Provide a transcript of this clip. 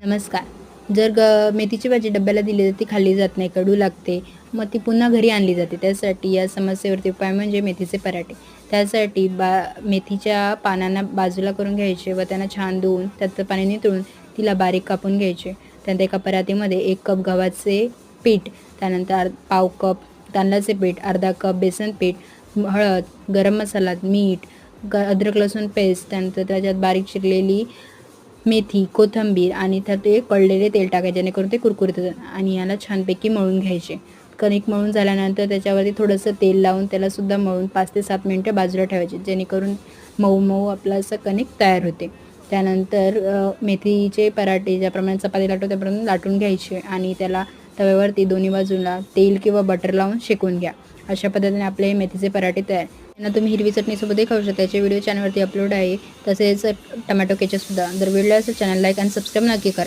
नमस्कार. जर मेथीची भाजी डब्याला दिली तर ती खाल्ली जात नाही, कडू लागते. मग ती पुन्हा घरी आणली जाते. त्यासाठी या समस्येवरती उपाय म्हणजे मेथीचे पराठे. त्यासाठी मेथीच्या पानांना बाजूला करून घ्यायचे व त्यांना छान धुवून त्याचं पाणी निथळून तिला बारीक कापून घ्यायचे. त्यानंतर एका परातीमध्ये 1 कप गव्हाचे पीठ, त्यानंतर पाव कप तांदळाचे पीठ, अर्धा कप बेसन पीठ, हळद, गरम मसाला, मीठ, अद्रक लसूण पेस्ट, त्यानंतर त्याच्यात बारीक चिरलेली मेथी, कोथिंबीर आणि त्यात ते कढलेले तेल टाकायचे जेणेकरून ते कुरकुरीत होतात आणि याला छानपैकी मळून घ्यायचे. कणिक मळून झाल्यानंतर त्याच्यावरती थोडंसं तेल लावून त्यालासुद्धा मळून 5 ते 7 मिनिटं बाजूला ठेवायचे जेणेकरून मऊ मऊ आपलं असं कणिक तयार होते. त्यानंतर मेथीचे पराठे ज्याप्रमाणे चपाती लाटतो त्याप्रमाणे लाटून घ्यायचे आणि त्याला तव्यावरती दोन्ही बाजूला तेल किंवा बटर लावून शेकून घ्या. अशा पद्धतीने आपले मेथीचे पराठे तयार. त्यांना तुम्ही हिरवी चटणीसोबतही खाऊ शकता. त्याचे व्हिडिओ चॅनलवरती अपलोड आहे. तसेच टोमॅटो केचपसुद्धा. जर व्हिडिओ असेल चॅनल लाईक आणि सबस्क्राईब नक्की करा.